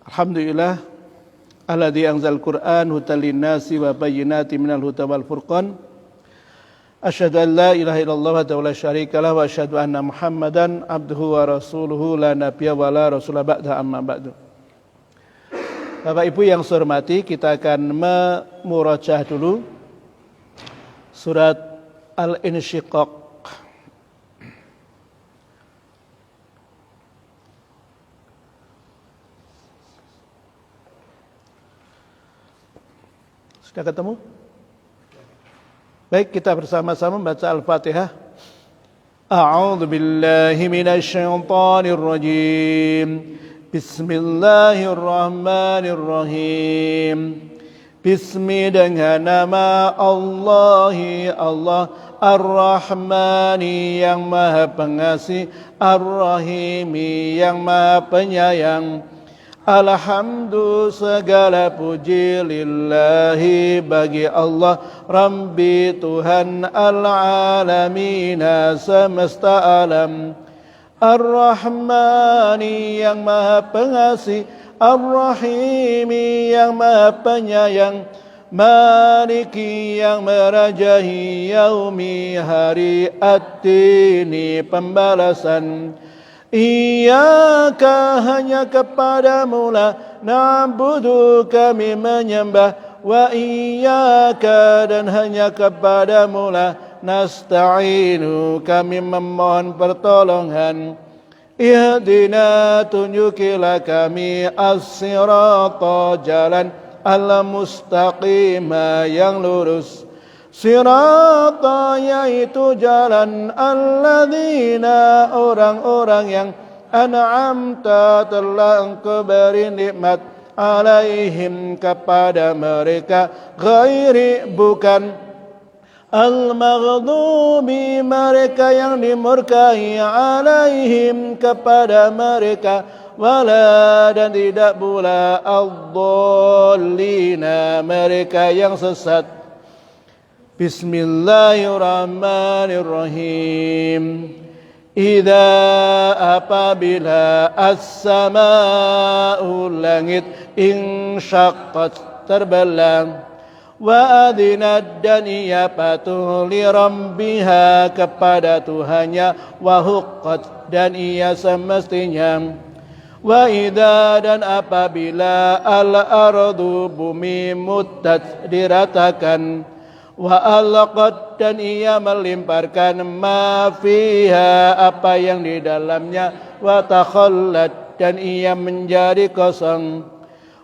Alhamdulillah alladzi anzal Qur'an hudan linnasi wa bayyinatin minal huda wal furqan. Asyhadu an la ilaha illallah wa la syarika lah wa asyhadu anna Muhammadan abduhu wa rasuluhu la nabiyya wa la rasula ba'da amma ba'du. Bapak Ibu yang saya hormati, kita akan memurajaah dulu surat Al-Insyiqaq. Sudah ketemu? Baik, kita bersama-sama membaca Al-Fatihah. A'udzu billahi minasy syaithanir rajim. Bismillahirrahmanirrahim. Bismi dengan nama Allah Ar-Rahmani yang Maha Pengasih, Ar-Rahimi yang Maha Penyayang. Alhamdu segala puji lillahi bagi Allah, Rabbi Tuhan al-alamina semesta alam. Ar-Rahmani yang Maha Pengasih, Ar-Rahimi yang Maha Penyayang, Maliki yang merajahi, Yaumi hari ad-dini pembalasan. Iyyaka hanya kepadamu lah na'budu kami menyembah, wa iyyaka dan hanya kepadamu lah nasta'inu kami memohon pertolongan. Ihdina tunjukilah kami as-sirata jalan al-mustaqima yang lurus. Sirata yaitu jalan alladzina orang-orang yang an'amta telah engkau beri nikmat alaihim kepada mereka, ghairi bukan al-maghdubi mereka yang dimurkai, alaihim kepada mereka, wala dan tidak pula ad-dhallina mereka yang sesat. Bismillahirrahmanirrahim. Idza apabila as-samaa'u langit insyaqqat terbelah, wa adinat dan ia patuh li rabbiha kepada Tuhannya, wa huqqat dan ia semestinya, wa idza dan apabila al-ardu bumi muttat diratakan, wa alaqat dan ia melimparkan ma fiha apa yang di dalamnya, wa takhallat dan ia menjadi kosong,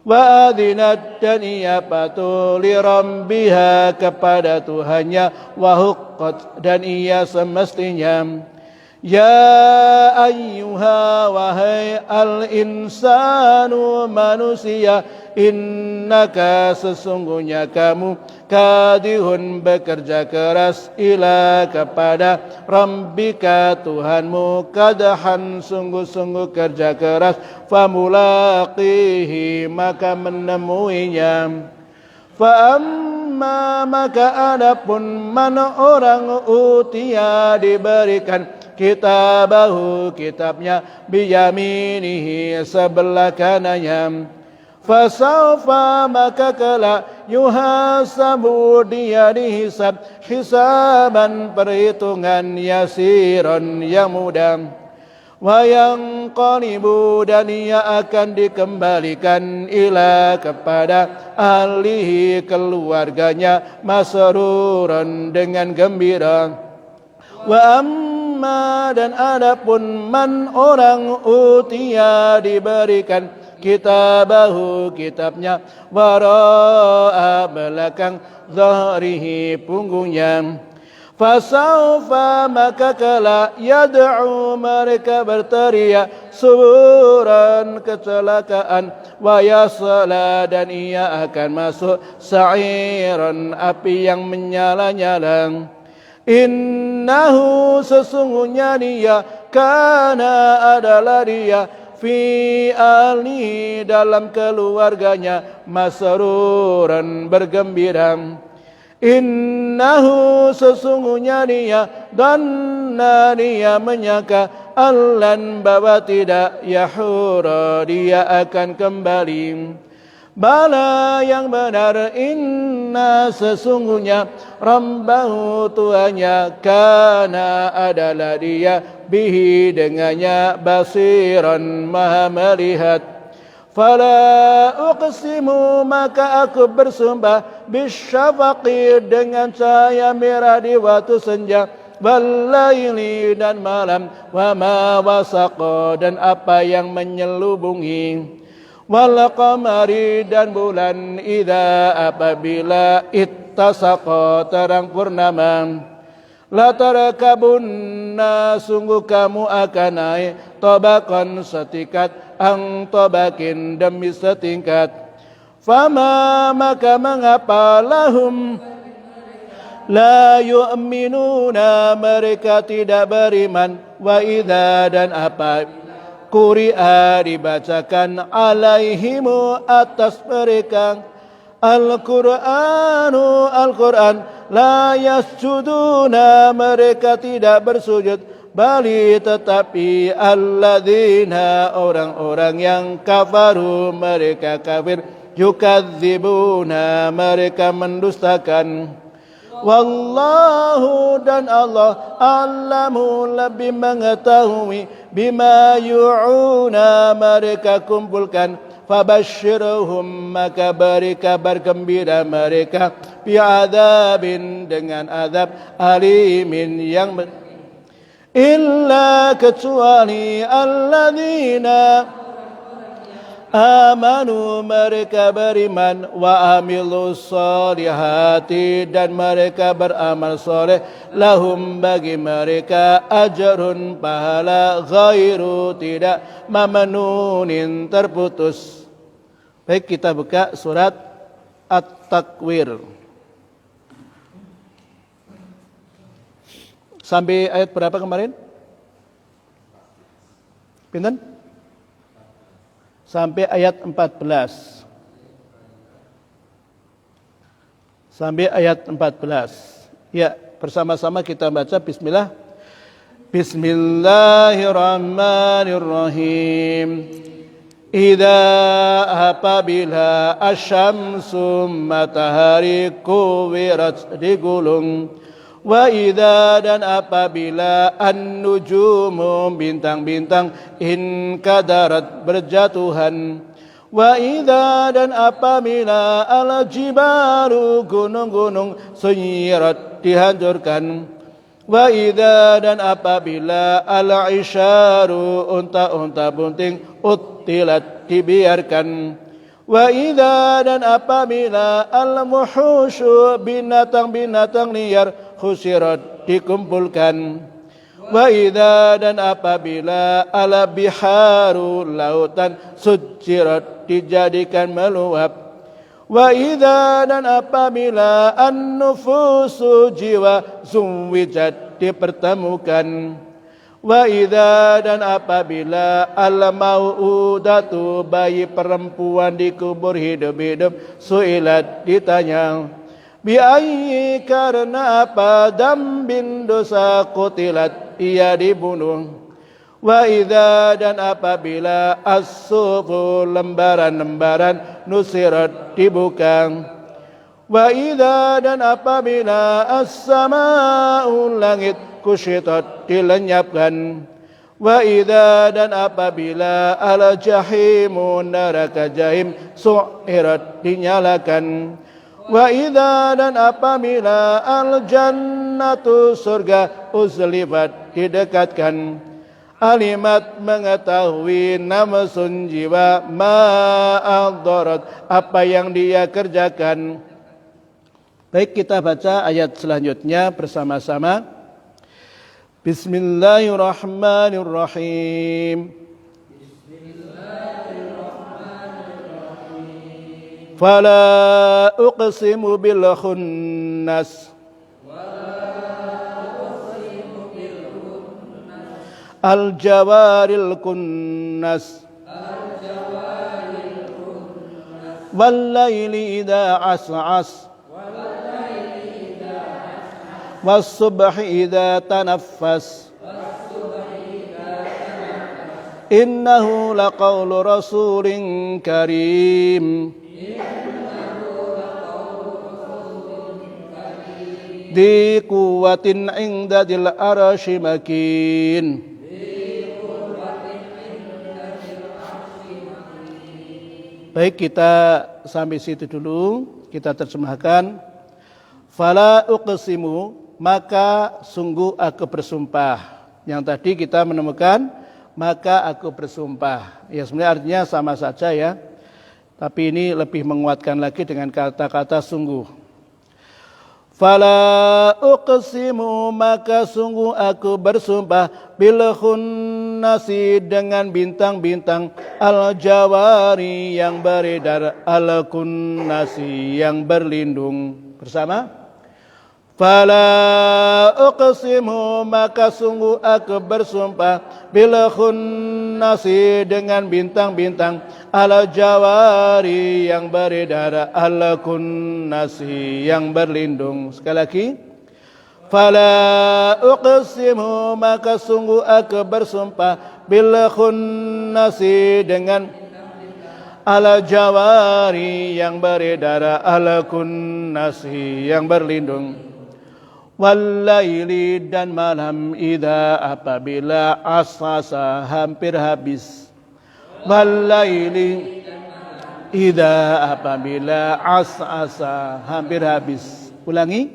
wa adinat dan ia patuh li rabbiha kepada Tuhannya, wa huqqat dan ia semestinya. Ya ayyuha wahai al-insanu manusia, innaka sesungguhnya kamu kadihun bekerja keras ila kepada rabbika Tuhanmu, kadahan sungguh-sungguh kerja keras, famulaqihi maka menemuinya. Fa amma maka adapun mana orang utia diberikan kitabahu kitabnya, biyaminihi sebelah kanannya, fasawfa maka kelak yuhasabu dia dihisab, hisaban perhitungan yasiron yang mudah, wa yanqalibu dan ia akan dikembalikan ila kepada ahlihi keluarganya, masruran dengan gembira. Wa amma dan adapun man orang utia diberikan kitabahu kitabnya, wara'a belakang zahrihi punggungnya, fasawfa maka kelak yad'u mereka berteriak suburan kecelakaan, wa yasla dan ia akan masuk sa'iran api yang menyala-nyala. Innahu sesungguhnya dia, kana adalah dia, fi ahlihi dalam keluarganya, masruran bergembira. Innahu sesungguhnya dia dhanna dia menyangka allan bahwa tidak yahura dia akan kembali. Bala yang benar inna sesungguhnya Rabbahu Tuhannya kana adalah dia bihi dengannya basiran maha melihat. Fala uqsimu maka aku bersumpah bisyafaqi dengan cahaya merah di waktu senja walaili dan malam wa ma wasaqa dan apa yang menyelubungi wal qamari dan bulan idza apabila ittasaqa terang purnama la tarakabunna sungguh kamu akan naik tabaqan setingkat ang tabakin demi setingkat fama maka mengapa lahum la yu'minuna mereka tidak beriman wa idza dan apa Quri'a dibacakan alaihimu atas mereka Al-Qur'anu Al-Qur'an la yasjuduna mereka tidak bersujud bali tetapi alladzina orang-orang yang kafaru mereka kafir yukadzibuna mereka mendustakan. Wallahu dan Allah alamu lebih mengetahui bima yu'una mereka kumpulkan fabashshirhum maka beri kabar gembira mereka bi'adzabin dengan azab alimin yang illa kecuali alladzina amanu mereka beriman wa amilus solihati dan mereka beramal soleh lahum bagi mereka ajrun pahala ghairu tidak mamnunin terputus. Baik, kita buka surat At-Takwir sampai ayat berapa kemarin? Pinten? Sampai ayat 14. Sampai ayat 14. Ya, bersama-sama kita baca bismillah. Bismillahirrahmanirrahim. Idza apabila asyamsu matahari kuwirat digulung. Wa idza dan apabila an-nujumu bintang-bintang inkadarat berjatuhan. Wa idza dan apabila al-jibalu gunung-gunung suyirat dihancurkan. Wa idza dan apabila al-isyaru unta-unta bunting utilat dibiarkan. Wa idza dan apabila al-muhusyu binatang-binatang liar khusirat dikumpulkan. Wa idza dan apabila al-biharu lautan sujirat dijadikan meluap. Wa idza dan apabila an-nufusu jiwa zuwijat dipertemukan. Wa idza dan apabila al-mau'udatu bayi perempuan dikubur hidup-hidup su'ilat ditanya bi ayyi karena apa dambin dosa qutilat ia dibunuh. Wa idza dan apabila as-sufu lembaran-lembaran nusirat dibuka. Wa idza dan apabila as-samaa'u langit kusyitat dilenyapkan. Wa idza dan apabila al-jahimu neraka jahim su'irat dinyalakan. Wa idza dan apabila al-jannatu surga uzlifat didekatkan. Alimat mengetahui nafsun jiwa ma'adharat apa yang dia kerjakan. Baik, kita baca ayat selanjutnya bersama-sama. Bismillahirrahmanirrahim. Fala uqsimu bil khunnas al jawaril kunnas wal laili idza as'as was-subhi idza tanaffas innahu laqaulu rasulin karim di quwwatin 'inda dzil arsy makin. Baik, kita sampai situ dulu. Kita terjemahkan. Fala uqsimu, maka sungguh aku bersumpah. Yang tadi kita menemukan maka aku bersumpah. Ya sebenarnya artinya sama saja ya. Tapi ini lebih menguatkan lagi dengan kata-kata sungguh. Fala uqsimu, maka sungguh aku bersumpah bil khunnasi, dengan bintang-bintang al-jawari yang beredar, al-kunnasi yang berlindung. Bersama? Fala uqsimu, maka sungguh aku bersumpah bil khunnasi, dengan bintang-bintang al-jawari yang beredar, al-kunnasi yang berlindung. Sekali lagi. Fala uqsimu, maka sungguh aku bersumpah bil khunnasi, dengan al-jawari yang beredar, al-kunnasi yang berlindung. Walaili, dan malam idza apabila asasa hampir habis. Walaili idza apabila asasa hampir habis. Ulangi.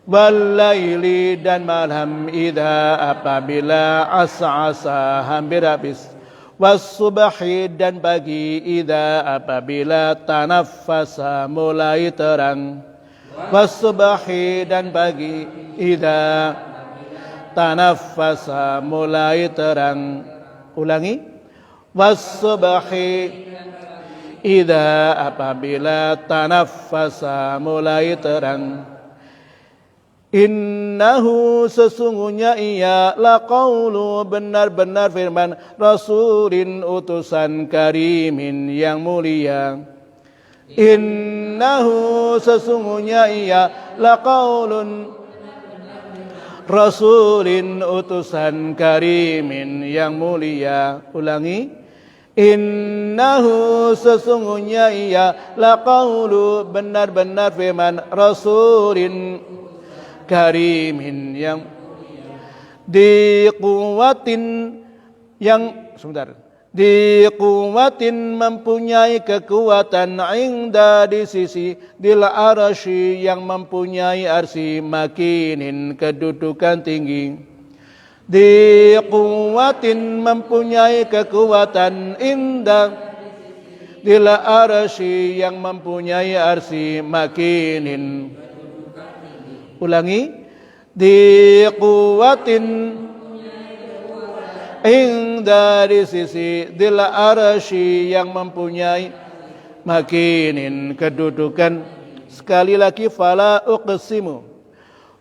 Walaili, dan malam idza apabila asasa hampir habis. Was-subhi, dan pagi idza apabila tanaffasa mulai terang. Was-subhi, dan pagi idza tanaffasa mulai terang. Ulangi. Was-subhi idza apabila tanaffasa mulai terang. Innahu, sesungguhnya ia laqaulu, benar-benar firman rasulin, utusan karimin yang mulia. Innahu, sesungguhnya ia laqaulun rasulin, utusan karimin yang mulia. Ulangi. Innahu, sesungguhnya ia laqaulu, benar-benar firman rasulin karimin yang diquwatin, yang sebentar, diquwatin, mempunyai kekuatan, inda, di sisi, dil arsy, yang mempunyai arsy, makinin, kedudukan tinggi. Diquwatin, mempunyai kekuatan, inda, dil arsy, yang mempunyai arsy, makinin. Ulangi. Diquwatin, inda, di sisi, dil arsy, yang mempunyai, makinin, kedudukan. Sekali lagi. Fala uqsimu.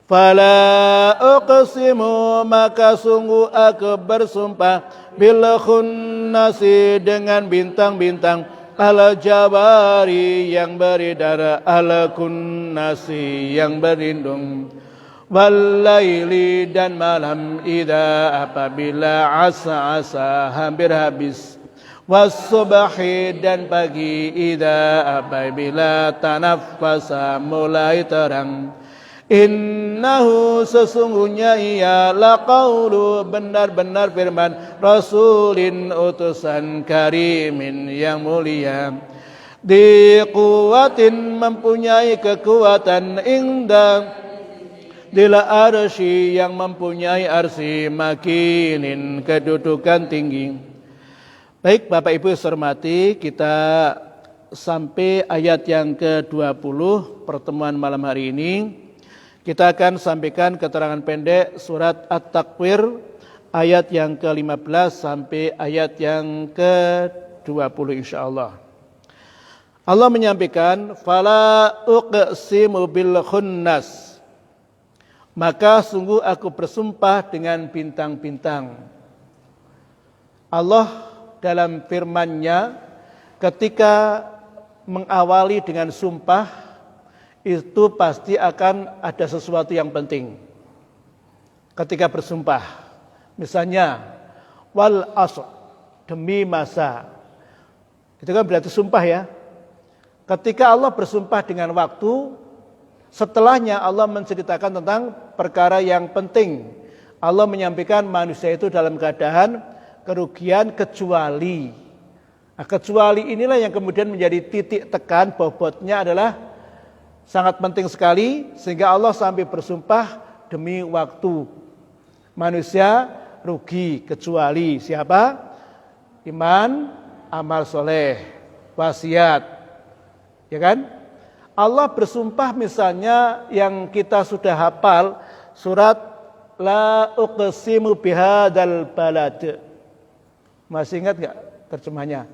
Fala uqsimu, maka sungguh aku bersumpah bil khunnasi, dengan bintang-bintang al-jawari yang beredar, al-kunnasi yang berlindung. Walaili, dan malam idza apabila asa hampir habis. Was-subhi, dan pagi idza apabila tanaffasa mulai terang. Innahu, sesungguhnya ia laqaulu, benar-benar firman rasulin, utusan karimin yang mulia. Diquwatin, mempunyai kekuatan, inda, dil arsy, yang mempunyai arsy, makinin, kedudukan tinggi. Baik Bapak Ibu hormati, kita sampai ayat yang ke-20 pertemuan malam hari ini. Kita akan sampaikan keterangan pendek surat At-Takwir ayat yang ke-15 sampai ayat yang ke-20 insyaallah. Allah menyampaikan, fala uqsimu bil khunnas, maka sungguh aku bersumpah dengan bintang-bintang. Allah dalam firman-Nya ketika mengawali dengan sumpah, itu pasti akan ada sesuatu yang penting. ketika bersumpah. Misalnya wal asr, demi masa. Itu kan berarti sumpah ya. Ketika Allah bersumpah dengan waktu, setelahnya Allah menceritakan tentang perkara yang penting. Allah menyampaikan manusia itu dalam keadaan kerugian kecuali. Nah, kecuali inilah yang kemudian menjadi titik tekan, bobotnya adalah sangat penting sekali, sehingga Allah sampai bersumpah demi waktu. Manusia rugi kecuali siapa? Iman, amal soleh, wasiat, ya kan? Allah bersumpah misalnya yang kita sudah hafal surat La uqsimu bihadzal balad. Masih ingat gak terjemahnya?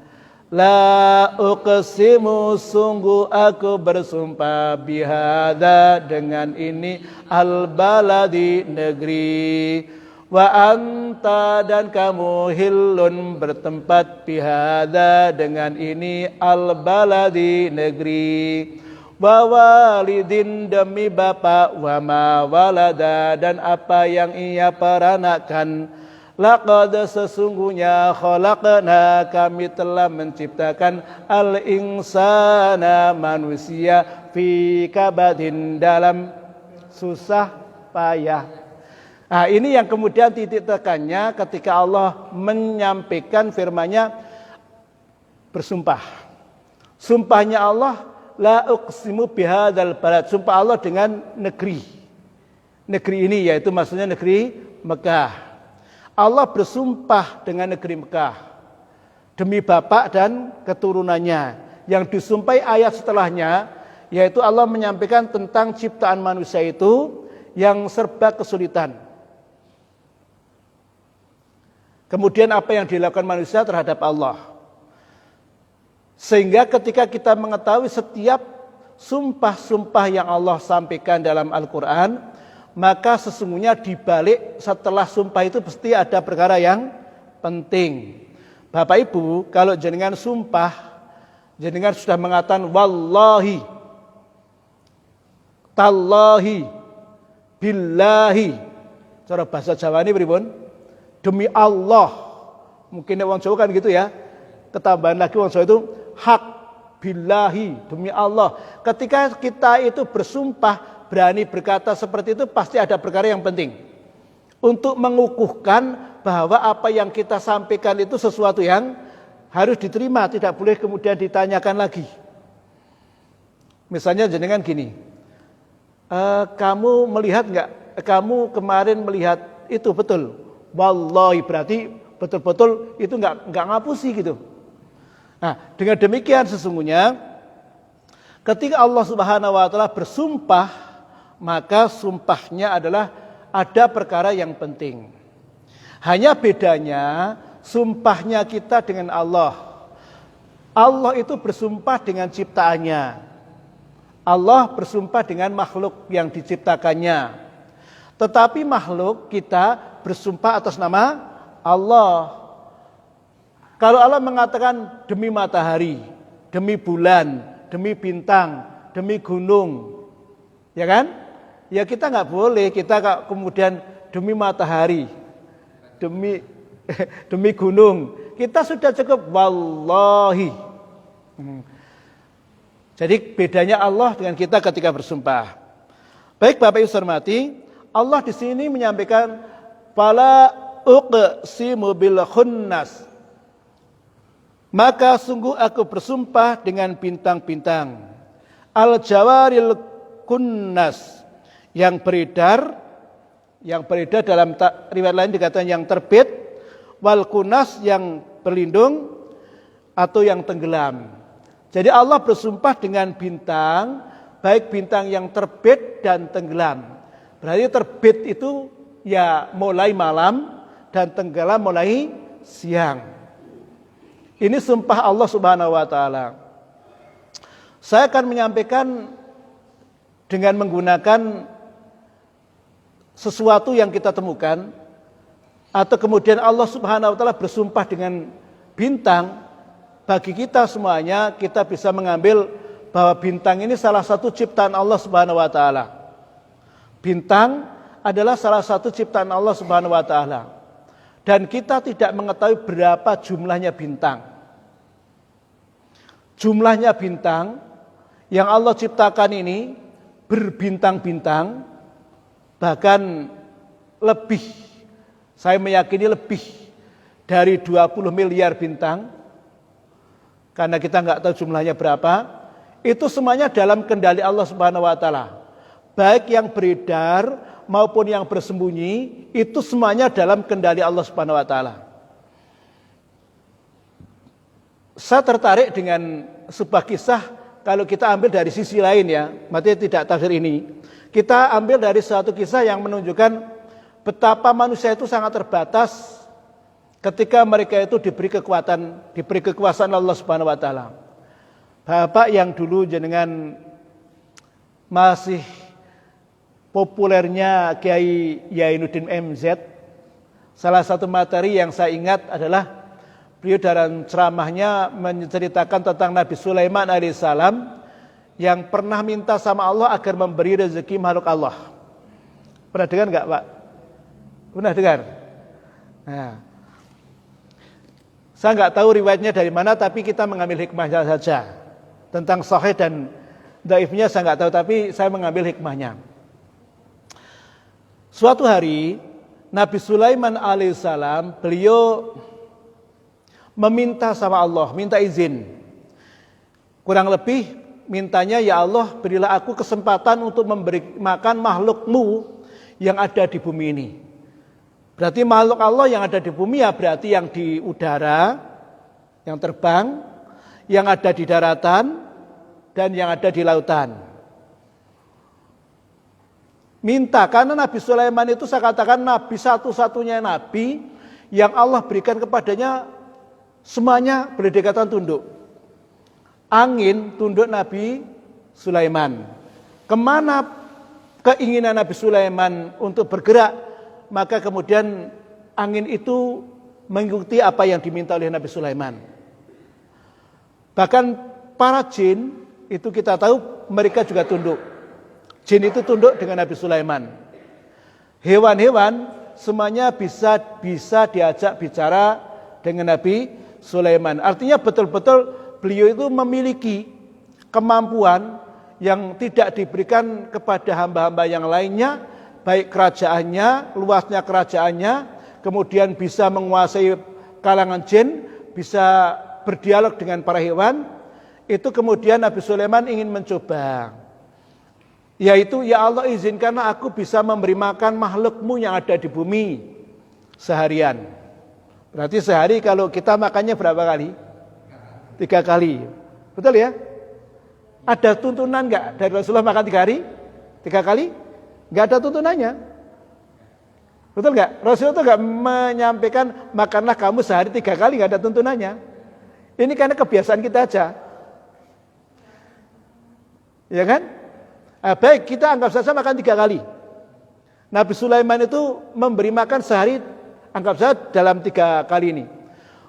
La uqsimu, sungguh aku bersumpah, bihadza, dengan ini, al baladi, negeri, wa anta, dan kamu, hillun, bertempat, bihadza, dengan ini, al baladi, negeri, wa walidin, demi bapak, wa ma walada, dan apa yang ia peranakan. Laqad, sesungguhnya, khalaqna, kami telah menciptakan al-insana, manusia, fi kabadin, dalam susah payah. Nah, ini yang kemudian titik tekannya ketika Allah menyampaikan firman-Nya bersumpah. Sumpahnya Allah, la uqsimu bihadzal balad, sumpah Allah dengan negeri. Negeri ini yaitu maksudnya negeri Mekah. Allah bersumpah dengan negeri Mekah demi bapak dan keturunannya. Yang disumpahi ayat setelahnya, yaitu Allah menyampaikan tentang ciptaan manusia itu yang serba kesulitan. Kemudian apa yang dilakukan manusia terhadap Allah. Sehingga ketika kita mengetahui setiap sumpah-sumpah yang Allah sampaikan dalam Al-Quran, maka sesungguhnya di balik setelah sumpah itu pasti ada perkara yang penting. Bapak Ibu, kalau jenengan sumpah, jenengan sudah mengatakan wallahi, tallahi, billahi. Cara bahasa Jawa ini pripun? Demi Allah. Mungkin orang Jawa kan gitu ya. Ketambahan lagi orang Jawa itu hak, billahi, demi Allah. Ketika kita itu bersumpah, berani berkata seperti itu, pasti ada perkara yang penting untuk mengukuhkan bahwa apa yang kita sampaikan itu sesuatu yang harus diterima, tidak boleh kemudian ditanyakan lagi. Misalnya jenengan gini, kamu melihat nggak? Kamu kemarin melihat itu betul? Wallahi, berarti betul-betul itu nggak ngapusi gitu. Nah, dengan demikian sesungguhnya ketika Allah Subhanahu Wa Taala bersumpah, maka sumpahnya adalah ada perkara yang penting. Hanya bedanya sumpahnya kita dengan Allah. Allah itu bersumpah dengan ciptaannya. Allah bersumpah dengan makhluk yang diciptakannya. Tetapi makhluk kita bersumpah atas nama Allah. Kalau Allah mengatakan demi matahari, demi bulan, demi bintang, demi gunung, ya kan? Ya kita nggak boleh, kita kemudian demi matahari, demi gunung. Kita sudah cukup wallahi. Jadi bedanya Allah dengan kita ketika bersumpah. Baik Bapak Ibu hormati, Allah di sini menyampaikan fala uqsimu bil khunnas. Maka sungguh aku bersumpah dengan bintang-bintang. Al-jawaril kunnas, yang beredar dalam riwayat lain dikatakan yang terbit, wal kunas, yang berlindung atau yang tenggelam. Jadi Allah bersumpah dengan bintang, baik bintang yang terbit dan tenggelam. Berarti terbit itu ya mulai malam dan tenggelam mulai siang. Ini sumpah Allah Subhanahu Wa Taala. Saya akan menyampaikan dengan menggunakan sesuatu yang kita temukan, atau kemudian Allah Subhanahu Wa Taala bersumpah dengan bintang. Bagi kita semuanya, kita bisa mengambil bahwa bintang ini salah satu ciptaan Allah Subhanahu Wa Taala. Bintang adalah salah satu ciptaan Allah Subhanahu wa taala. Dan kita tidak mengetahui berapa jumlahnya bintang. Jumlahnya bintang yang Allah ciptakan ini berbintang-bintang, bahkan lebih, saya meyakini lebih dari 20 miliar bintang. Karena kita nggak tahu jumlahnya berapa. Itu semuanya dalam kendali Allah Subhanahu wa taala. Baik yang beredar maupun yang bersembunyi, itu semuanya dalam kendali Allah Subhanahu wa taala. Saya tertarik dengan sebuah kisah kalau kita ambil dari sisi lain ya, maksudnya tidak tafsir ini. Kita ambil dari suatu kisah yang menunjukkan betapa manusia itu sangat terbatas ketika mereka itu diberi kekuatan, diberi kekuasaan Allah Subhanahu wa taala. Bapak yang dulu jenengan masih populernya Kiai Yainuddin MZ, salah satu materi yang saya ingat adalah beliau dalam ceramahnya menceritakan tentang Nabi Sulaiman alaihissalam yang pernah minta sama Allah agar memberi rezeki makhluk Allah. Pernah dengar enggak, Pak? Pernah dengar? Nah, saya enggak tahu riwayatnya dari mana, tapi kita mengambil hikmahnya saja. Tentang sahih dan dhaifnya saya enggak tahu, tapi saya mengambil hikmahnya. Suatu hari Nabi Sulaiman alaihissalam beliau meminta sama Allah, minta izin. Kurang lebih mintanya, ya Allah berilah aku kesempatan untuk memberi makan makhlukmu yang ada di bumi ini. Berarti makhluk Allah yang ada di bumi ya berarti yang di udara, yang terbang, yang ada di daratan, dan yang ada di lautan. Minta, karena Nabi Sulaiman itu saya katakan nabi satu-satunya nabi yang Allah berikan kepadanya semuanya berdekatan tunduk. Angin tunduk Nabi Sulaiman. Kemana keinginan Nabi Sulaiman untuk bergerak, maka kemudian angin itu mengikuti apa yang diminta oleh Nabi Sulaiman. Bahkan para jin itu kita tahu mereka juga tunduk. Jin itu tunduk dengan Nabi Sulaiman. Hewan-hewan semuanya bisa diajak bicara dengan Nabi Sulaiman. Artinya betul-betul beliau itu memiliki kemampuan yang tidak diberikan kepada hamba-hamba yang lainnya, baik kerajaannya, luasnya kerajaannya, kemudian bisa menguasai kalangan jin, bisa berdialog dengan para hewan. Itu kemudian Nabi Sulaiman ingin mencoba, yaitu ya Allah izinkanlah aku bisa memberi makan makhlukmu yang ada di bumi seharian. Berarti sehari kalau kita makannya berapa kali? 3 kali. Betul ya? Ada tuntunan enggak dari Rasulullah makan 3 hari? 3 kali? Enggak ada tuntunannya. Betul enggak? Rasulullah itu enggak menyampaikan makanlah kamu sehari 3 kali, enggak ada tuntunannya. Ini karena kebiasaan kita aja. Ya kan? Baik, kita anggap saja makan 3 kali. Nabi Sulaiman itu memberi makan sehari, anggap saja dalam 3 kali ini.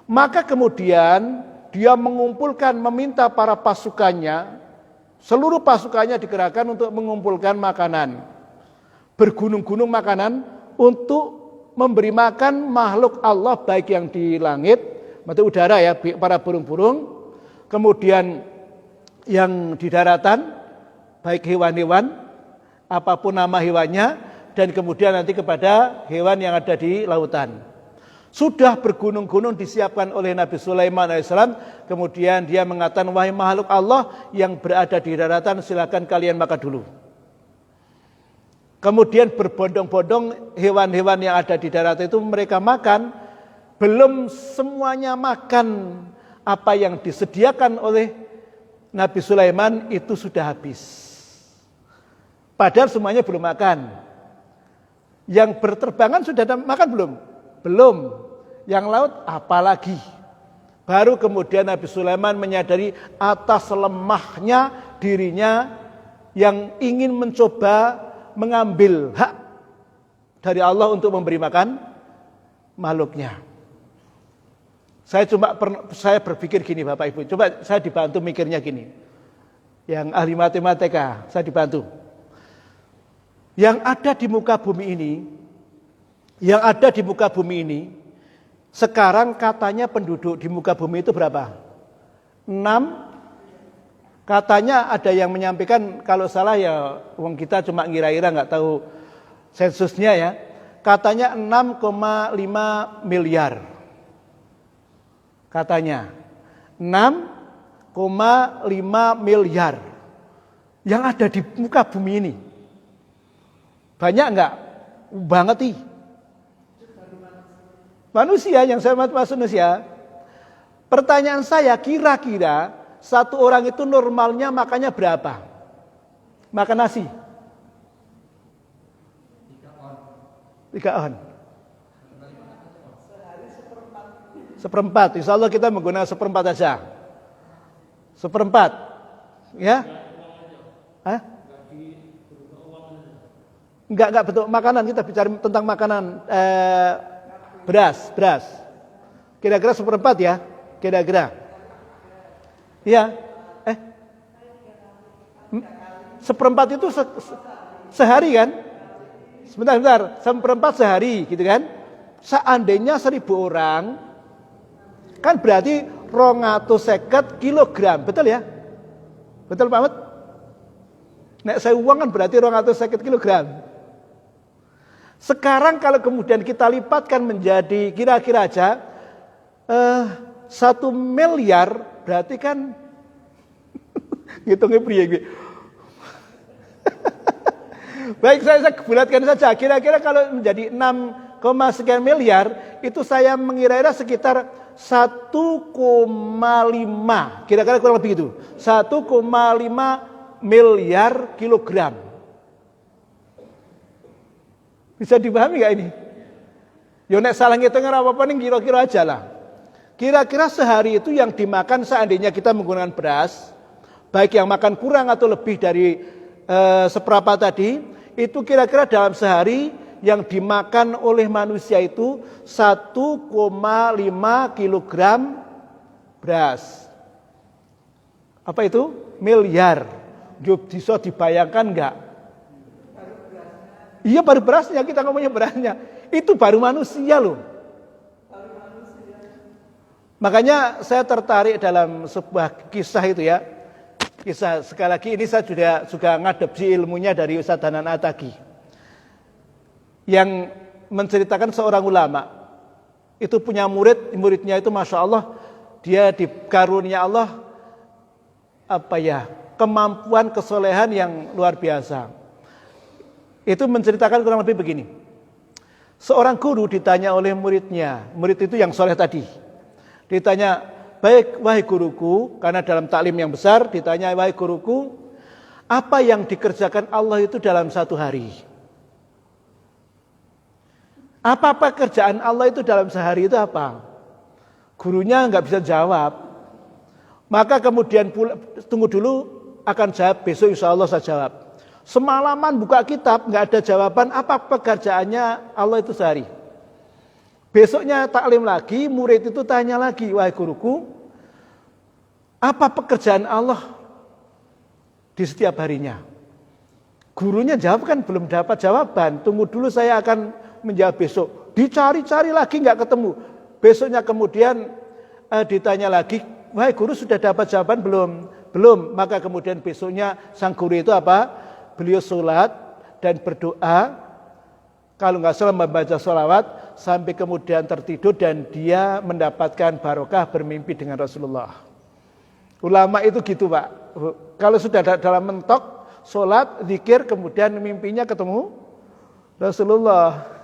Maka kemudian dia mengumpulkan, meminta para pasukannya, seluruh pasukannya digerakkan untuk mengumpulkan makanan. Bergunung-gunung makanan untuk memberi makan makhluk Allah, baik yang di langit, maksudnya udara ya, para burung-burung, kemudian yang di daratan, baik hewan-hewan, apapun nama hewannya, dan kemudian nanti kepada hewan yang ada di lautan. Sudah bergunung-gunung disiapkan oleh Nabi Sulaiman alaihissalam, kemudian dia mengatakan, wahai makhluk Allah yang berada di daratan, silakan kalian makan dulu. Kemudian berbondong-bondong hewan-hewan yang ada di daratan itu mereka makan, belum semuanya makan apa yang disediakan oleh Nabi Sulaiman itu sudah habis. Padahal semuanya belum makan. Yang berterbangan sudah makan belum? Belum. Yang laut apalagi. Baru kemudian Nabi Sulaiman menyadari atas lemahnya dirinya yang ingin mencoba mengambil hak dari Allah untuk memberi makan makhluknya. Saya berpikir gini Bapak Ibu, coba saya dibantu mikirnya gini. Yang ahli matematika, saya dibantu. Yang ada di muka bumi ini, sekarang katanya penduduk di muka bumi itu berapa? 6. Katanya ada yang menyampaikan, kalau salah ya wong kita cuma ngira-ngira nggak tahu sensusnya ya. Katanya 6,5 miliar. Katanya 6,5 miliar yang ada di muka bumi ini. Banyak enggak? Banget nih. Manusia yang saya hormati manusia. Pertanyaan saya, kira-kira satu orang itu normalnya makannya berapa? Makan nasi? 3 on. Seperempat. Insya Allah kita menggunakan seperempat saja. Seperempat. Ya? Hah? Enggak bentuk makanan, kita bicara tentang makanan beras. Kira-kira seperempat ya? Kira-kira. Iya. Seperempat itu sehari kan? Sebentar. Seperempat sehari gitu kan? Seandainya 1.000 orang, kan berarti 250 kilogram. Betul ya? Betul Pak Ahmad? Nek saya uang kan berarti 250 kilogram. Sekarang kalau kemudian kita lipatkan menjadi kira-kira aja 1 miliar, berarti kan ngitungnya priye. Baik, saya bulatkan saja. Kira-kira kalau menjadi 6, sekian miliar, itu saya mengira-ira sekitar 1,5. Kira-kira kurang lebih itu. 1,5 miliar kilogram. Bisa dipahami gak ini? Ya nek salah ngitungnya apa-apa nih kira-kira aja lah. Kira-kira sehari itu yang dimakan seandainya kita menggunakan beras, baik yang makan kurang atau lebih dari seperempat tadi, itu kira-kira dalam sehari yang dimakan oleh manusia itu 1,5 kilogram beras. Apa itu? Miliar. Bisa dibayangkan enggak? Iya, baru berasnya, kita ngomongnya berasnya. Itu baru manusia loh. Makanya saya tertarik dalam sebuah kisah itu ya. Kisah, sekali lagi ini saya juga ngadepsi ilmunya dari Ustaz Hanan Ataki. Yang menceritakan seorang ulama. Itu punya muridnya itu Masya Allah. Dia dikarunia Allah kemampuan kesolehan yang luar biasa. Itu menceritakan kurang lebih begini. Seorang guru ditanya oleh muridnya, murid itu yang soleh tadi. Ditanya, baik wahai guruku, karena dalam taklim yang besar, ditanya wahai guruku, apa yang dikerjakan Allah itu dalam satu hari? Apa pekerjaan Allah itu dalam sehari itu apa? Gurunya nggak bisa jawab. Maka kemudian tunggu dulu, akan jawab besok insya Allah saya jawab. Semalaman buka kitab, nggak ada jawaban apa pekerjaannya Allah itu sehari. Besoknya taklim lagi, murid itu tanya lagi, wahai guruku, apa pekerjaan Allah di setiap harinya? Gurunya jawab kan belum dapat jawaban, tunggu dulu saya akan menjawab besok. Dicari-cari lagi nggak ketemu. Besoknya kemudian ditanya lagi, wahai guru sudah dapat jawaban belum? Belum. Maka kemudian besoknya sang guru itu apa? Beliau sholat dan berdoa, kalau nggak salah membaca sholawat, sampai kemudian tertidur dan dia mendapatkan barokah bermimpi dengan Rasulullah. Ulama itu gitu Pak, kalau sudah dalam mentok, sholat, zikir, kemudian mimpinya ketemu Rasulullah.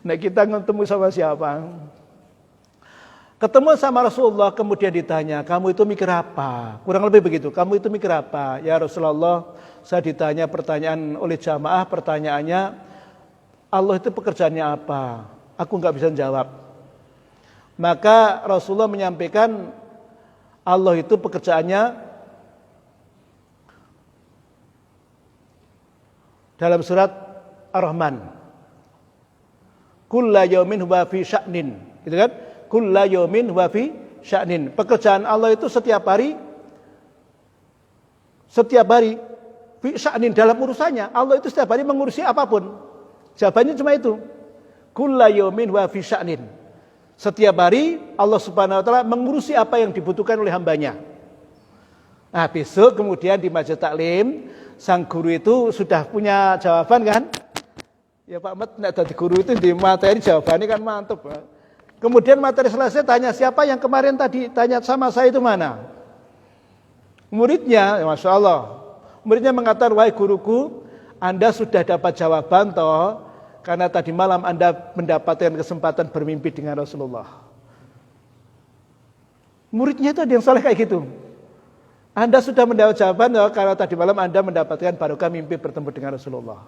Nah kita ketemu sama siapa? Ketemu sama Rasulullah, kemudian ditanya, kamu itu mikir apa? Kurang lebih begitu, kamu itu mikir apa? Ya Rasulullah, saya ditanya pertanyaan oleh jamaah, pertanyaannya, Allah itu pekerjaannya apa? Aku nggak bisa jawab. Maka Rasulullah menyampaikan, Allah itu pekerjaannya dalam surat Ar-Rahman. Kulla yaumin huwa fi sya'nin. Gitu kan? Kulla yaumin huwa fi sya'nin. Pekerjaan Allah itu setiap hari fi sya'nin, dalam urusannya. Allah itu setiap hari mengurusi apapun. Jawabannya cuma itu. Kulla yaumin wa fi sya'nin. Setiap hari Allah Subhanahu wa taala mengurusi apa yang dibutuhkan oleh hambanya. Nah, besok kemudian di majelis taklim, sang guru itu sudah punya jawaban kan? Ya Pak Mat, nek dadi guru itu di materi jawabannya kan mantap. Kemudian materi selesai, tanya siapa yang kemarin tadi tanya sama saya itu mana? Muridnya, ya Masya Allah. Muridnya mengatakan, wahai guruku, Anda sudah dapat jawaban toh, karena tadi malam Anda mendapatkan kesempatan bermimpi dengan Rasulullah. Muridnya itu ada yang saleh kayak gitu. Anda sudah mendapat jawaban toh, karena tadi malam Anda mendapatkan barokah mimpi bertemu dengan Rasulullah.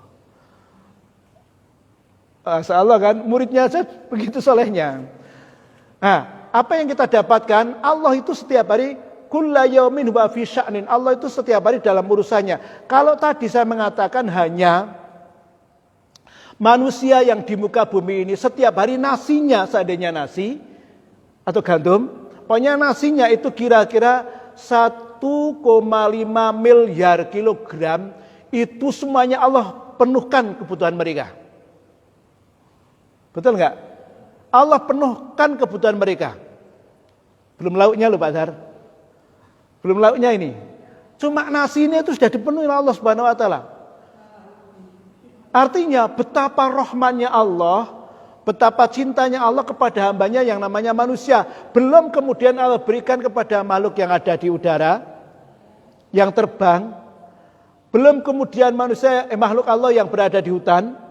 Masya Allah kan, muridnya saja begitu solehnya. Nah, apa yang kita dapatkan, Allah itu setiap hari, kulla yaumin wa fi sya'nin, Allah itu setiap hari dalam urusannya. Kalau tadi saya mengatakan hanya manusia yang di muka bumi ini setiap hari nasinya, seandainya nasi atau gandum, pokoknya nasinya itu kira-kira 1,5 miliar kilogram, itu semuanya Allah penuhkan kebutuhan mereka. Betul enggak? Allah penuhkan kebutuhan mereka. Belum lauknya loh Pak Zahar. Belum lauknya ini. Cuma nasi ini itu sudah dipenuhi oleh Allah Subhanahu wa taala. Artinya betapa rahmannya Allah, betapa cintanya Allah kepada hambanya yang namanya manusia. Belum kemudian Allah berikan kepada makhluk yang ada di udara, yang terbang. Belum kemudian makhluk Allah yang berada di hutan.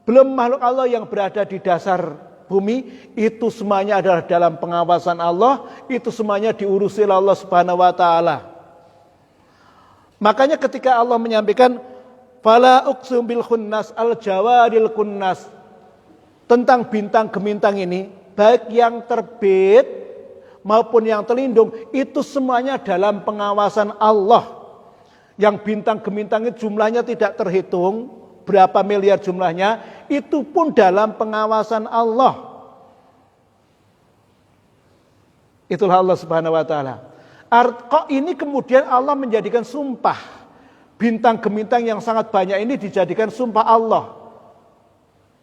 Belum makhluk Allah yang berada di dasar bumi. Itu semuanya adalah dalam pengawasan Allah. Itu semuanya diurusi oleh Allah Subhanahu wa taala. Makanya ketika Allah menyampaikan fala uqsim bil khunnas al jawaril kunnas, tentang bintang gemintang ini, baik yang terbit maupun yang terlindung, itu semuanya dalam pengawasan Allah. Yang bintang gemintang itu jumlahnya tidak terhitung, berapa miliar jumlahnya, itu pun dalam pengawasan Allah. Itulah Allah Subhanahu wa taala. Kok ini kemudian Allah menjadikan sumpah. Bintang gemintang yang sangat banyak ini dijadikan sumpah Allah.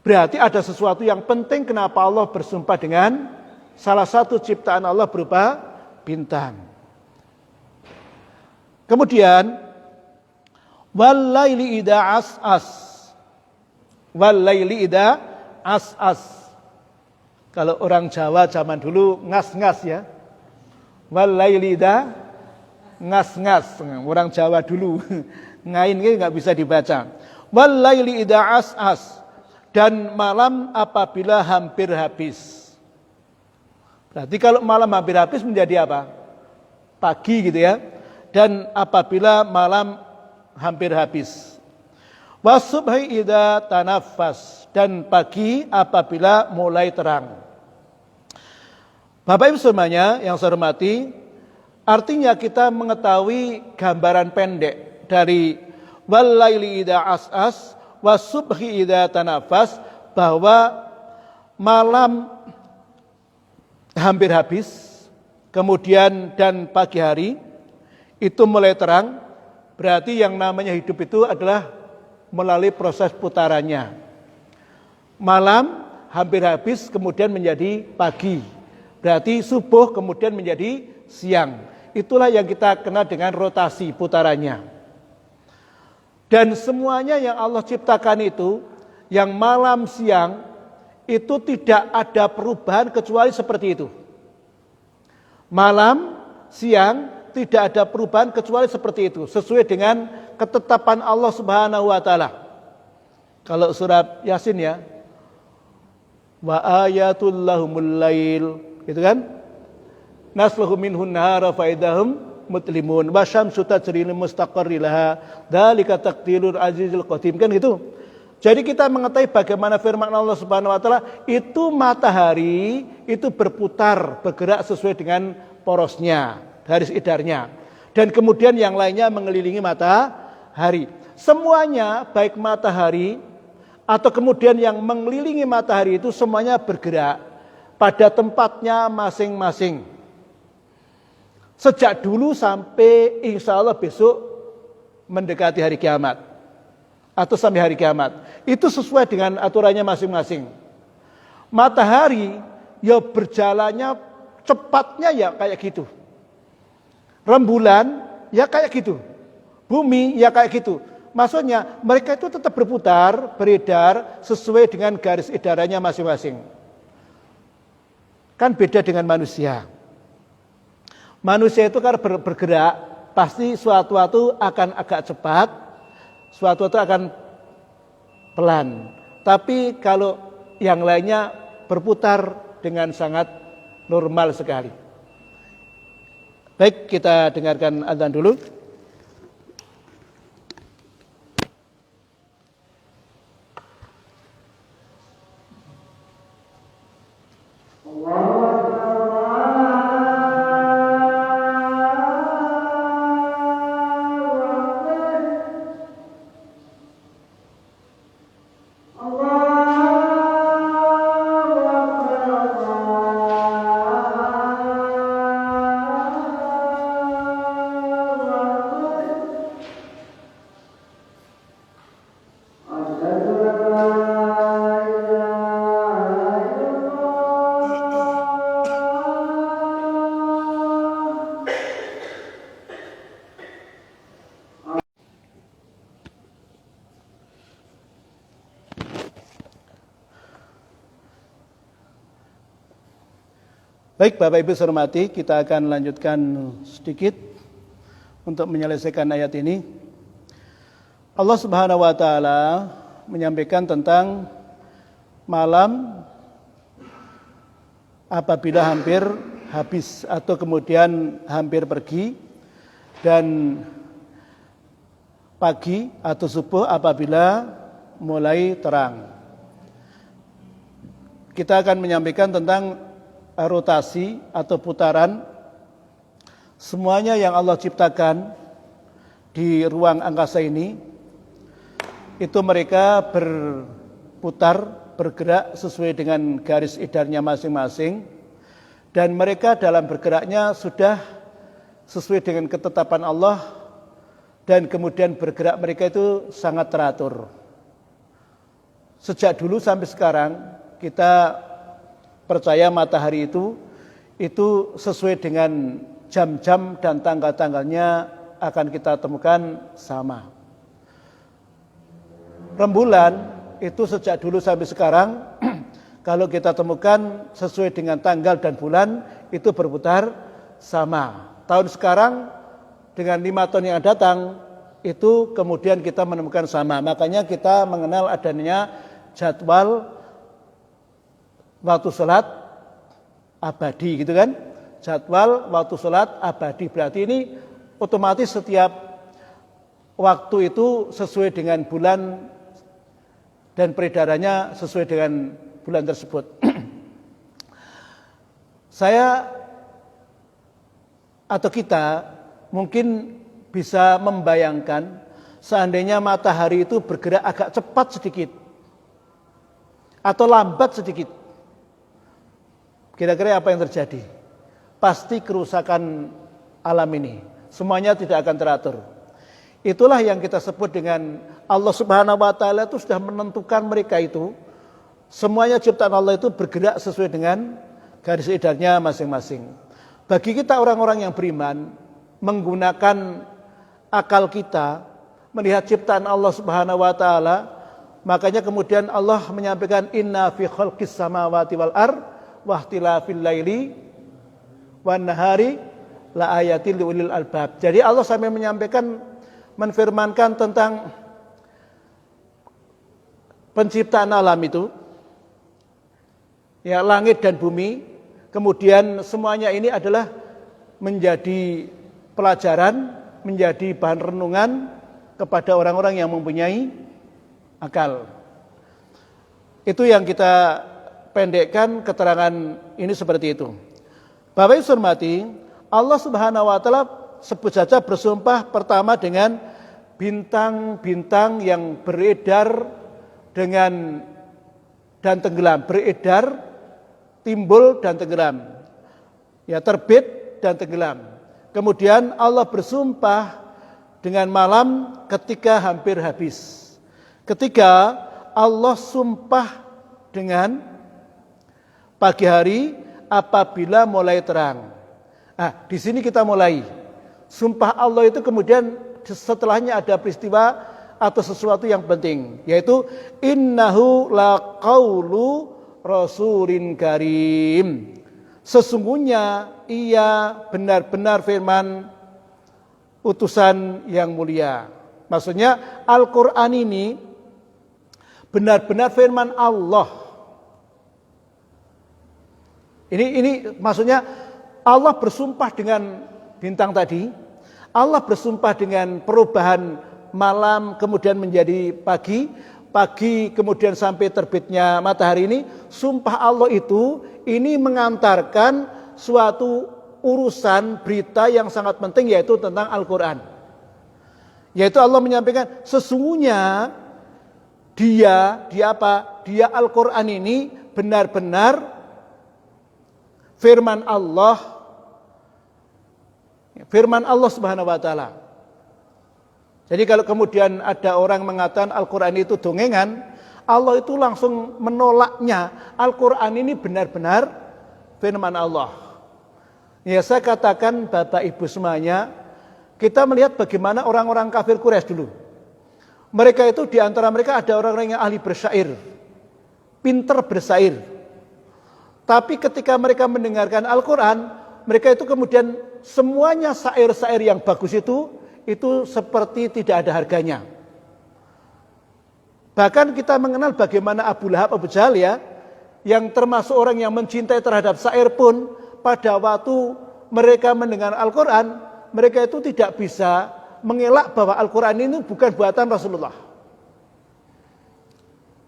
Berarti ada sesuatu yang penting kenapa Allah bersumpah dengan salah satu ciptaan Allah berupa bintang. Kemudian wal-laili idza as'as. Wal-laili idza as'as. Kalau orang Jawa zaman dulu ngas-ngas ya. Wal-laili idza ngas-ngas. Orang Jawa dulu ngain ini enggak bisa dibaca. Wal-laili idza as'as. Dan malam apabila hampir habis. Berarti kalau malam hampir habis menjadi apa? Pagi gitu ya. Dan apabila malam hampir habis. Wasubhi idza tanaffas, dan pagi apabila mulai terang. Bapak Ibu semuanya yang saya hormati, artinya kita mengetahui gambaran pendek dari wal-laili idza as'as wasubhi idza tanaffas, bahwa malam hampir habis, kemudian dan pagi hari itu mulai terang. Berarti yang namanya hidup itu adalah melalui proses putarannya. Malam hampir habis kemudian menjadi pagi. Berarti subuh kemudian menjadi siang. Itulah yang kita kenal dengan rotasi putarannya. Dan semuanya yang Allah ciptakan itu, yang malam siang, itu tidak ada perubahan kecuali seperti itu. Malam, siang, tidak ada perubahan kecuali seperti itu, sesuai dengan ketetapan Allah Subhanahu wa taala. Kalau surat Yasin ya, wa ayatul lahumul lail, gitu kan? Nasluhu minhun nahara fa idahum mutlimun wa syamsu tajri li mustaqarri laha dzalika taqdirul azizul qadim, kan gitu. Jadi kita mengetahui bagaimana firman Allah Subhanahu wa taala, itu matahari itu berputar, bergerak sesuai dengan porosnya, garis idarnya. Dan kemudian yang lainnya mengelilingi matahari. Semuanya baik matahari atau kemudian yang mengelilingi matahari itu semuanya bergerak pada tempatnya masing-masing. Sejak dulu sampai insya Allah besok mendekati hari kiamat atau sampai hari kiamat. Itu sesuai dengan aturannya masing-masing. Matahari ya berjalannya cepatnya ya kayak gitu. Rembulan ya kayak gitu. Bumi ya kayak gitu. Maksudnya mereka itu tetap berputar, beredar sesuai dengan garis edarannya masing-masing. Kan beda dengan manusia. Manusia itu kalau bergerak pasti suatu waktu akan agak cepat, suatu waktu akan pelan. Tapi kalau yang lainnya berputar dengan sangat normal sekali. Baik, kita dengarkan adzan dulu. Baik Bapak Ibu saya hormati, kita akan lanjutkan sedikit untuk menyelesaikan ayat ini. Allah Subhanahu wa taala menyampaikan tentang malam apabila hampir habis atau kemudian hampir pergi, dan pagi atau subuh apabila mulai terang. Kita akan menyampaikan tentang rotasi atau putaran semuanya yang Allah ciptakan di ruang angkasa ini, itu mereka berputar, bergerak sesuai dengan garis edarnya masing-masing, dan mereka dalam bergeraknya sudah sesuai dengan ketetapan Allah, dan kemudian bergerak mereka itu sangat teratur. Sejak dulu sampai sekarang kita percaya matahari itu sesuai dengan jam-jam dan tanggal-tanggalnya akan kita temukan sama. Rembulan itu sejak dulu sampai sekarang kalau kita temukan sesuai dengan tanggal dan bulan itu berputar sama. Tahun sekarang dengan 5 tahun yang datang itu kemudian kita menemukan sama. Makanya kita mengenal adanya jadwal waktu sholat abadi gitu kan. Jadwal waktu sholat abadi berarti ini otomatis setiap waktu itu sesuai dengan bulan dan peredarannya sesuai dengan bulan tersebut. Saya atau kita mungkin bisa membayangkan seandainya matahari itu bergerak agak cepat sedikit atau lambat sedikit, kira-kira apa yang terjadi? Pasti kerusakan alam ini. Semuanya tidak akan teratur. Itulah yang kita sebut dengan Allah Subhanahu wa taala itu sudah menentukan mereka itu. Semuanya ciptaan Allah itu bergerak sesuai dengan garis edarnya masing-masing. Bagi kita orang-orang yang beriman, menggunakan akal kita, melihat ciptaan Allah Subhanahu wa taala, makanya kemudian Allah menyampaikan inna fi khalqis samawati wal ardh wahtilafil laili wan nahari la ayatil liulil albab. Jadi Allah sampai menyampaikan, menfirmankan tentang penciptaan alam itu, ya langit dan bumi, kemudian semuanya ini adalah menjadi pelajaran, menjadi bahan renungan kepada orang-orang yang mempunyai akal. Itu yang kita pendekkan keterangan ini seperti itu. Bapak Ibu hormati, Allah Subhanahu wa taala sebut saja bersumpah pertama dengan bintang-bintang yang beredar dengan dan tenggelam, beredar, timbul dan tenggelam. Ya, terbit dan tenggelam. Kemudian Allah bersumpah dengan malam ketika hampir habis. Ketika Allah sumpah dengan pagi hari apabila mulai terang. Nah, di sini kita mulai. Sumpah Allah itu kemudian setelahnya ada peristiwa atau sesuatu yang penting, yaitu innahu laqaulu rasulin karim. Sesungguhnya ia benar-benar firman utusan yang mulia. Maksudnya Al-Quran ini benar-benar firman Allah. Ini maksudnya Allah bersumpah dengan bintang tadi. Allah bersumpah dengan perubahan malam kemudian menjadi pagi. Pagi kemudian sampai terbitnya matahari ini. Sumpah Allah itu ini mengantarkan suatu urusan berita yang sangat penting, yaitu tentang Al-Quran. Yaitu Allah menyampaikan sesungguhnya dia apa? Dia Al-Quran ini benar-benar firman Allah Subhanahu wa taala. Jadi kalau kemudian ada orang mengatakan Al-Quran itu dongengan, Allah itu langsung menolaknya. Al-Quran ini benar-benar firman Allah. Ya, saya katakan Bapak Ibu semuanya, kita melihat bagaimana orang-orang kafir Quraisy dulu. Mereka itu di antara mereka ada orang-orang yang ahli bersyair, pinter bersyair. Tapi ketika mereka mendengarkan Al-Quran, mereka itu kemudian semuanya syair-syair yang bagus itu seperti tidak ada harganya. Bahkan kita mengenal bagaimana Abu Lahab, Abu Jahal ya, yang termasuk orang yang mencintai terhadap syair pun, pada waktu mereka mendengar Al-Quran, mereka itu tidak bisa mengelak bahwa Al-Quran ini bukan buatan Rasulullah.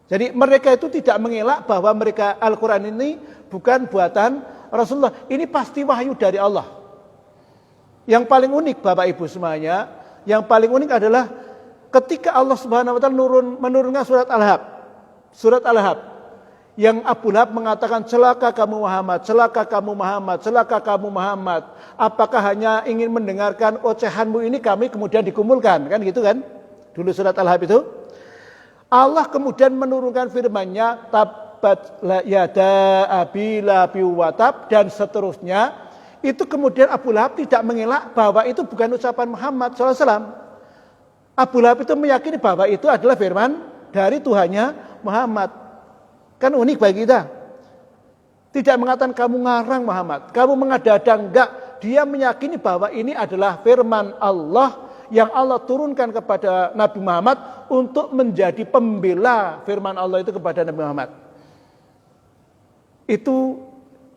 Jadi mereka itu tidak mengelak bahwa Al-Quran ini bukan buatan Rasulullah. Ini pasti wahyu dari Allah. Yang paling unik Bapak Ibu semuanya, yang paling unik adalah ketika Allah Subhanahu wa taala menurunkan surat Al-Ahzab. Surat Al-Ahzab yang Abu Lahab mengatakan celaka kamu Muhammad, celaka kamu Muhammad, celaka kamu Muhammad. Apakah hanya ingin mendengarkan ocehanmu ini kami kemudian dikumpulkan, kan gitu kan? Dulu surat Al-Ahzab itu. Allah kemudian menurunkan firman-Nya tabat yada abi lahabi wa tab dan seterusnya. Itu kemudian Abu Lahab tidak mengelak bahwa itu bukan ucapan Muhammad SAW. Abu Lahab itu meyakini bahwa itu adalah firman dari Tuhannya Muhammad. Kan unik bagi kita. Tidak mengatakan kamu ngarang Muhammad, kamu mengada-ada, enggak. Dia meyakini bahwa ini adalah firman Allah yang Allah turunkan kepada Nabi Muhammad untuk menjadi pembela firman Allah itu kepada Nabi Muhammad. Itu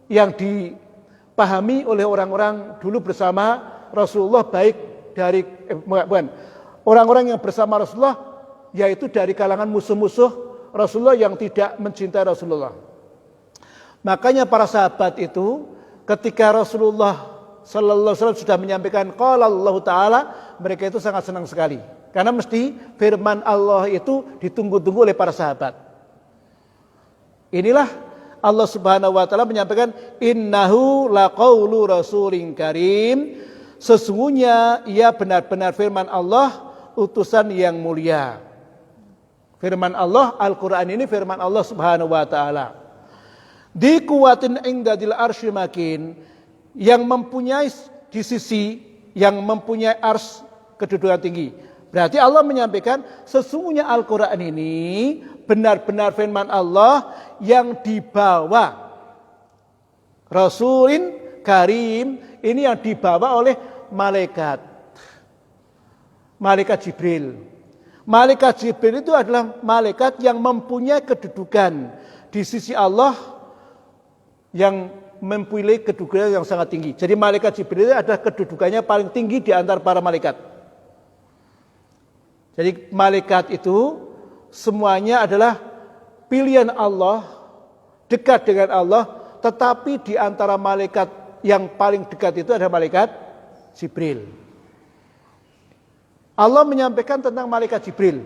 yang dipahami oleh orang-orang dulu bersama Rasulullah, baik dari orang-orang yang bersama Rasulullah, yaitu dari kalangan musuh-musuh Rasulullah yang tidak mencintai Rasulullah. Makanya para sahabat itu ketika Rasulullah sallallahu alaihi wasallam sudah menyampaikan qala Allah taala, mereka itu sangat senang sekali. Karena mesti firman Allah itu ditunggu-tunggu oleh para sahabat. Inilah Allah Subhanahu wa taala menyampaikan innahu laqaulu rasulin karim. Sesungguhnya ia benar-benar firman Allah, utusan yang mulia. Firman Allah, Al-Quran ini firman Allah Subhanahu wa ta'ala. Dikuatin indadil arsy makin, yang mempunyai di sisi yang mempunyai ars kedudukan tinggi. Berarti Allah menyampaikan sesungguhnya Al-Quran ini benar-benar firman Allah yang dibawa Rasulin Karim, ini yang dibawa oleh malaikat Jibril. Malaikat Jibril itu adalah malaikat yang mempunyai kedudukan di sisi Allah, yang mempunyai kedudukan yang sangat tinggi. Jadi malaikat Jibril itu adalah kedudukannya paling tinggi di antara para malaikat. Jadi malaikat itu semuanya adalah pilihan Allah, dekat dengan Allah, tetapi di antara malaikat yang paling dekat itu adalah malaikat Jibril. Allah menyampaikan tentang malaikat Jibril.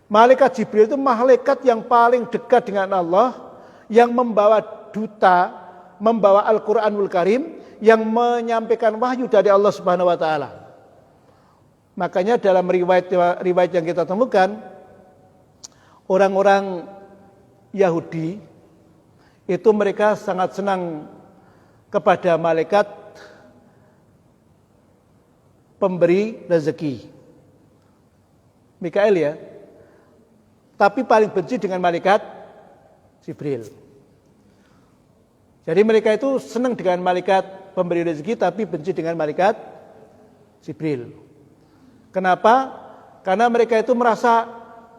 Malaikat Jibril itu malaikat yang paling dekat dengan Allah, yang membawa duta, membawa Al-Quranul Karim, yang menyampaikan wahyu dari Allah Subhanahu wa taala. Makanya dalam riwayat yang kita temukan, orang-orang Yahudi itu mereka sangat senang kepada malaikat pemberi rezeki, Mikael ya. Tapi paling benci dengan malaikat Jibril. Jadi mereka itu senang dengan malaikat pemberi rezeki, tapi benci dengan malaikat Jibril. Kenapa? Karena mereka itu merasa,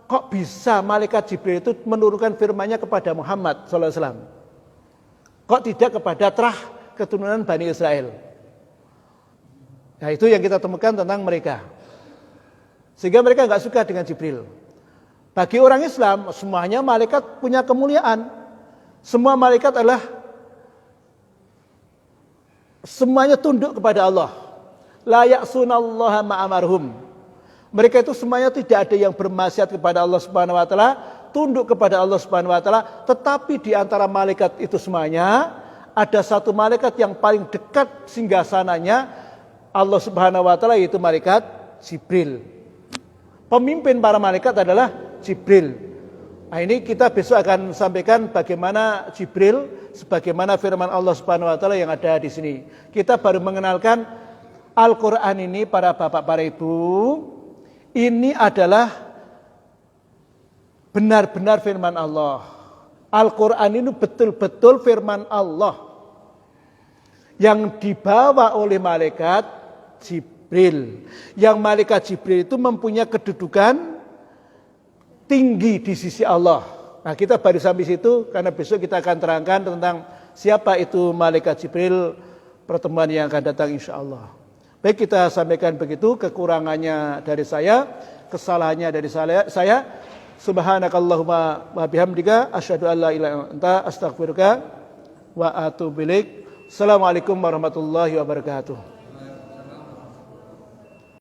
kok bisa malaikat Jibril itu menurunkan firman-Nya kepada Muhammad SAW? Kok tidak kepada terah keturunan Bani Israel? Nah, itu yang kita temukan tentang mereka. Sehingga mereka nggak suka dengan Jibril. Bagi orang Islam, semuanya malaikat punya kemuliaan. Semua malaikat semuanya tunduk kepada Allah. La ya'sunallaha ma'amarhum. Mereka itu semuanya tidak ada yang bermaksiat kepada Allah Subhanahu wa taala, tunduk kepada Allah Subhanahu wa taala, tetapi di antara malaikat itu semuanya ada satu malaikat yang paling dekat singgasananya Allah Subhanahu wa taala, yaitu malaikat Jibril. Pemimpin para malaikat adalah Jibril. Nah, ini kita besok akan sampaikan bagaimana Jibril, sebagaimana firman Allah Subhanahu wa taala yang ada di sini. Kita baru mengenalkan Al-Qur'an ini, para bapak, para ibu. Ini adalah benar-benar firman Allah. Al-Quran ini betul-betul firman Allah yang dibawa oleh malaikat Jibril. Yang malaikat Jibril itu mempunyai kedudukan tinggi di sisi Allah. Nah, kita baru sampai situ karena besok kita akan terangkan tentang siapa itu malaikat Jibril, pertemuan yang akan datang insya Allah. Baik, kita sampaikan begitu, kekurangannya dari saya, kesalahannya dari saya. Subhanakallahumma wa bihamdika asyhadu an la ilaha illa anta astaghfiruka wa atubu ilaik. Assalamualaikum warahmatullahi wabarakatuh.